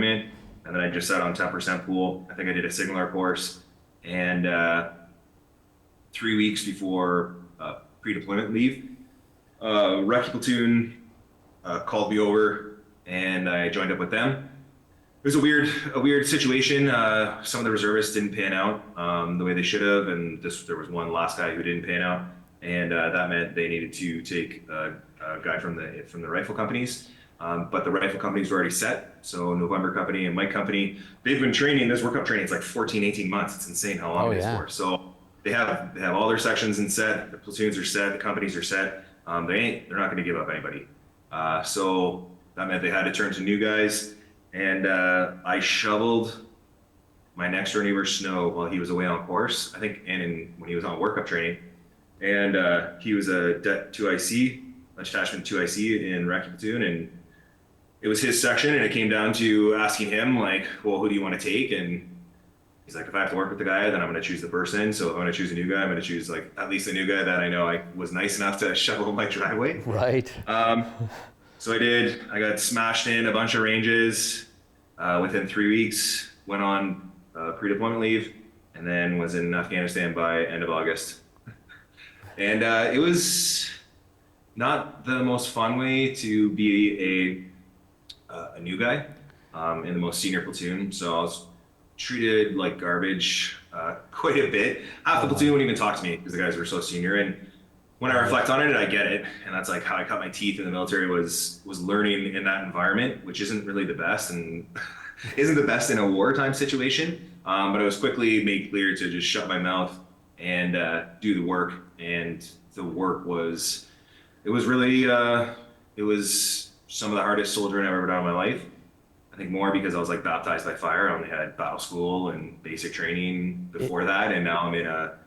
pre-deployment, and then I just sat on 10% pool. I think I did a signaler course, and 3 weeks before pre-deployment leave, Recce platoon called me over, and I joined up with them. It was a weird situation. Some of the reservists didn't pan out the way they should have, and there was one last guy who didn't pan out, and that meant they needed to take a guy from the rifle companies. But the rifle companies were already set. So November Company and Mike Company, they've been training. This workup training, it's like 14, 18 months. It's insane how long it is for. So they have all their sections in set. The platoons are set. The companies are set. They're not going to give up anybody. So that meant they had to turn to new guys. And I shoveled my next door neighbor's snow while he was away on course, I think, and when he was on workup training. And he was a Det 2IC, a detachment 2IC in Recce platoon, and it was his section, and it came down to asking him, like, well, who do you want to take? And he's like, if I have to work with the guy, then I'm going to choose the person. So if I'm going to choose a new guy, I'm going to choose like at least a new guy that I know I was nice enough to shovel my driveway. Right. So I did. I got smashed in a bunch of ranges within 3 weeks, went on pre-deployment leave, and then was in Afghanistan by end of August. And it was not the most fun way to be a new guy in the most senior platoon. So I was treated like garbage quite a bit. Half the platoon wouldn't even talk to me because the guys were so senior. And when I reflect on it, I get it. And that's like how I cut my teeth in the military was learning in that environment, which isn't really the best and isn't the best in a wartime situation. But I was quickly made clear to just shut my mouth and do the work. And the work was really, it was some of the hardest soldiering I've ever done in my life. I think more because I was like baptized by fire. I only had battle school and basic training before that. And now I'm in a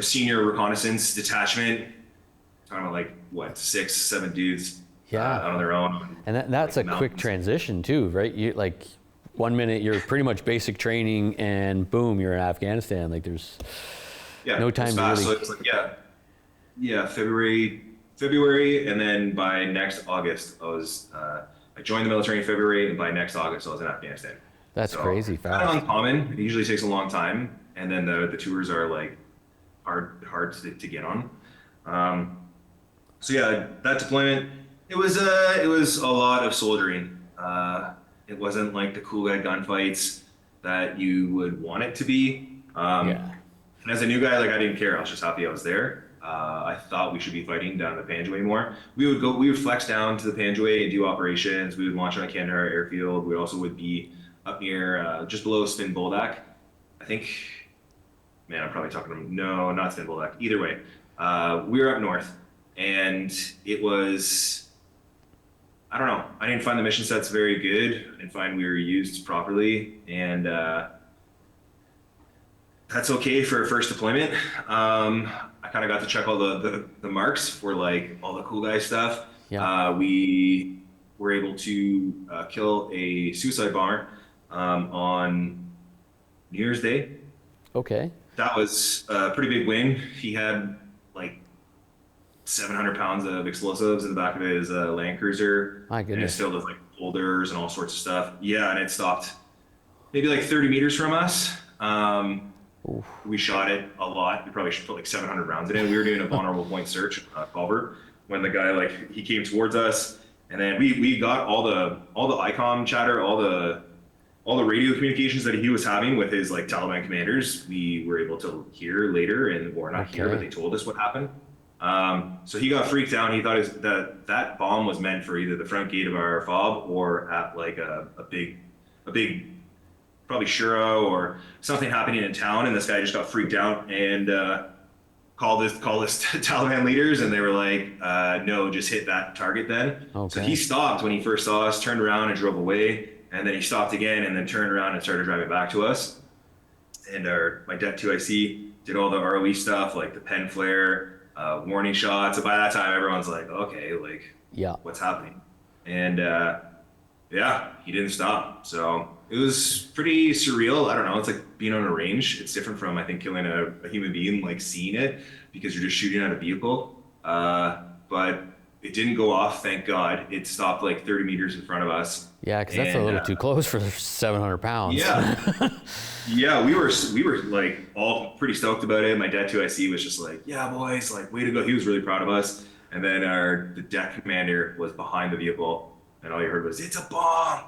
senior reconnaissance detachment. Talking about like what, 6, 7 dudes out on their own. And that's like a quick transition too, right? You like 1 minute you're pretty much basic training and boom, you're in Afghanistan. Like there's no time to really. So it's like, February, and then by next August, I joined the military in February, and by next August, I was in Afghanistan. That's crazy fast. Kind of uncommon. It usually takes a long time, and then the tours are like hard to get on. So yeah, that deployment, it was a lot of soldiering. It wasn't like the cool guy gunfights that you would want it to be. And as a new guy, like I didn't care. I was just happy I was there. I thought we should be fighting down the Panjway more. We would flex down to the Panjway and do operations. We would launch on a Kandahar airfield. We also would be up near, just below Spin Boldak. I think, man, I'm probably talking, no, not Spin Boldak. Either way, we were up north, and it was, I don't know. I didn't find the mission sets very good. I didn't find we were used properly, and that's okay for a first deployment. I kind of got to check all the marks for like all the cool guy stuff. We were able to kill a suicide bomber on New Year's Day. Okay. That was a pretty big win. He had like 700 pounds of explosives in the back of his Land Cruiser. My goodness. And it's filled with like boulders and all sorts of stuff. Yeah, and it stopped maybe like 30 meters from us. We shot it a lot. We probably should put like 700 rounds in it. We were doing a vulnerable point search, Culver, when the guy he came towards us, and then we got all the ICOM chatter, all the radio communications that he was having with his like Taliban commanders. We were able to hear later, or not hear, but they told us what happened. So he got freaked out. He thought that bomb was meant for either the front gate of our fob or at like a big probably Shura or something happening in town, and this guy just got freaked out and called his Taliban leaders, and they were like, no, just hit that target then. Okay. So he stopped when he first saw us, turned around and drove away, and then he stopped again and then turned around and started driving back to us. And my Det 2IC did all the ROE stuff, like the pen flare, warning shots. And by that time, everyone's like, okay, like, what's happening? And he didn't stop. So it was pretty surreal. I don't know. It's like being on a range. It's different from, I think, killing a human being, like seeing it, because you're just shooting at a vehicle. But it didn't go off, thank God. It stopped like 30 meters in front of us. Yeah, because that's a little too close for 700 pounds. Yeah. Yeah, we were like all pretty stoked about it. My dad 2IC was just like, yeah, boys, like way to go. He was really proud of us. And then the deck commander was behind the vehicle, and all you heard was, "It's a bomb!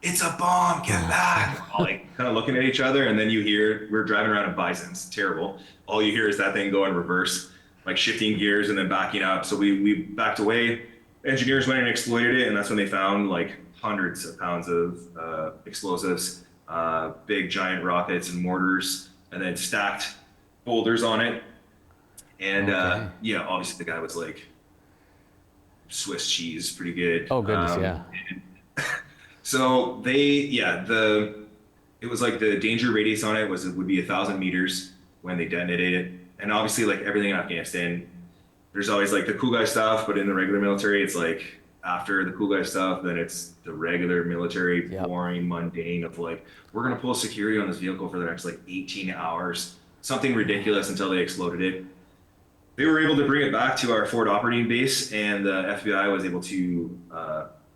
It's a bomb! Get back!" All like kind of looking at each other, and then you hear we're driving around in Bisons, terrible. All you hear is that thing go in reverse, like shifting gears and then backing up. So we backed away. Engineers went and exploited it, and that's when they found like hundreds of pounds of explosives. Big giant rockets and mortars, and then stacked boulders on it. And yeah, obviously the guy was like Swiss cheese, pretty good. Oh goodness, yeah. So it was like the danger radius on it would be 1,000 meters when they detonated it. And obviously, like everything in Afghanistan, there's always like the cool guy stuff, but in the regular military, it's like after the cool guy stuff, then it's the regular military, boring, mundane of like, we're going to pull security on this vehicle for the next like 18 hours, something ridiculous until they exploded it. They were able to bring it back to our Fort operating base, and the FBI was able to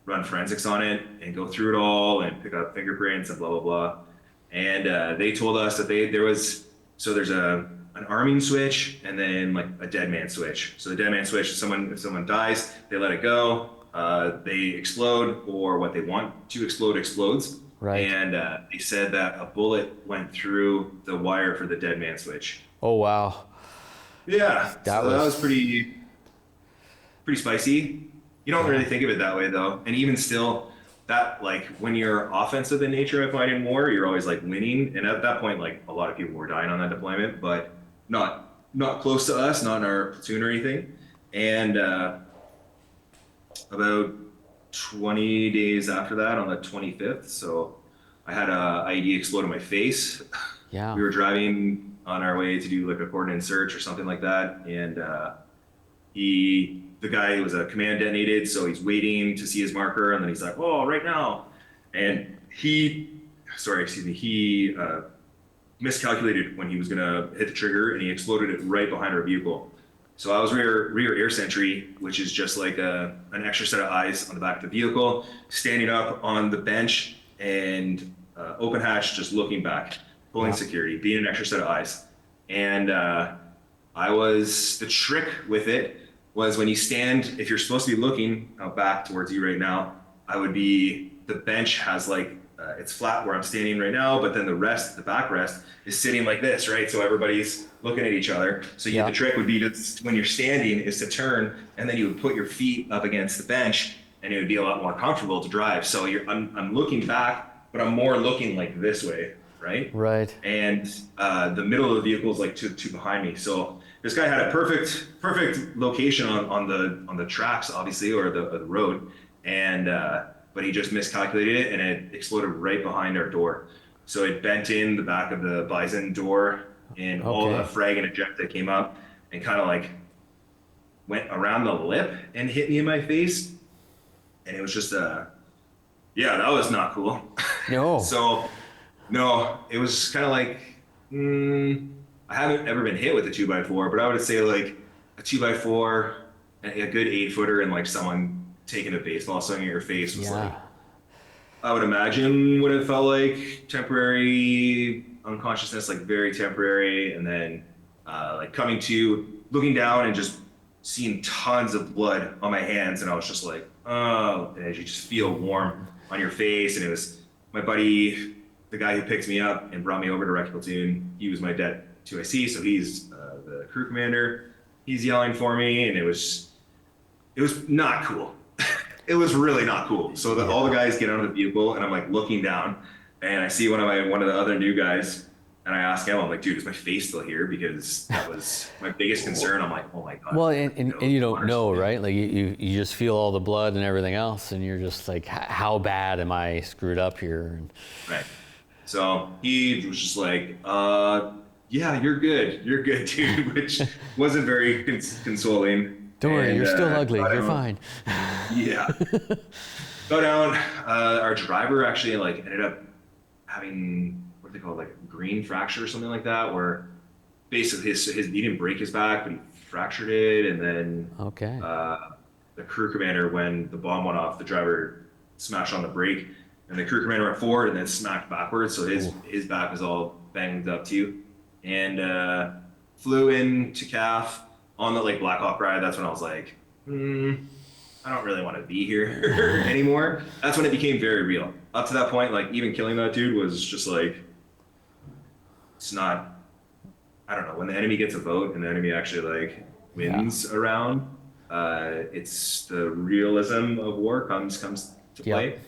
run forensics on it and go through it all and pick up fingerprints and blah, blah, blah. And they told us that there's an arming switch and then like a dead man switch. So the dead man switch, if someone dies, they let it go. They explode, or what they want to explode explodes. Right. And they said that a bullet went through the wire for the dead man switch. Oh wow. Yeah, that was pretty spicy. You don't really think of it that way though, and even still, that like when you're offensive in nature, I find in war, you're always like winning, and at that point, like a lot of people were dying on that deployment, but not close to us, not in our platoon or anything. And about 20 days after that, on the 25th, so I had a IED explode in my face. Yeah. We were driving on our way to do like a coordinated search or something like that, and the guy was a command detonated, so he's waiting to see his marker, and then he's like, "Oh, right now," and he miscalculated when he was gonna hit the trigger, and he exploded it right behind our vehicle. So I was rear air sentry, which is just like an extra set of eyes on the back of the vehicle, standing up on the bench and open hatch, just looking back, pulling security, being an extra set of eyes. And the trick with it was when you stand, if you're supposed to be looking out back towards you right now, the bench has like, it's flat where I'm standing right now, but then the backrest is sitting like this, right? So everybody's looking at each other. So the trick would be to, when you're standing, is to turn, and then you would put your feet up against the bench, and it would be a lot more comfortable to drive. So I'm looking back, but I'm more looking like this way, right? Right. And the middle of the vehicle is like two behind me. So this guy had a perfect location on the tracks, obviously, or the road, and but he just miscalculated it, and it exploded right behind our door. So it bent in the back of the Bison door, and all the frag and eject that came up and kind of like went around the lip and hit me in my face. And it was just that was not cool. No. So no, it was kind of like, I haven't ever been hit with a 2x4, but I would say like a 2x4, a good 8-footer, and like someone taking a baseball swing at your face was like, I would imagine what it felt like. Temporary unconsciousness, like very temporary, and then like coming to, looking down and just seeing tons of blood on my hands, and I was just like, oh, and you just feel warm on your face. And it was my buddy, the guy who picked me up and brought me over to Rec Platoon. He was my Det 2IC, so he's the crew commander. He's yelling for me, and it was not cool. It was really not cool. So all the guys get out of the vehicle, and I'm like looking down, and I see one of the other new guys, and I ask him, I'm like, dude, is my face still here? Because that was my biggest concern. I'm like, oh my God. Well, and you don't know, right? Like you just feel all the blood and everything else, and you're just like, how bad am I screwed up here? Right. So he was just like, yeah, you're good, dude, which wasn't very consoling. Don't worry, you're still ugly. You're fine. Yeah. Go down. Our driver actually like ended up having, what do they call it, like a green fracture or something like that, where basically he didn't break his back, but he fractured it, and then the the crew commander, when the bomb went off, the driver smashed on the brake, and the crew commander went forward and then smacked backwards. So his back was all banged up too, and flew in to CAF on the like Black Hawk ride. That's when I was like, I don't really want to be here anymore. That's when it became very real. Up to that point, like even killing that dude was just like, it's not, I don't know, when the enemy gets a vote and the enemy actually like wins a round, it's the realism of war comes to play.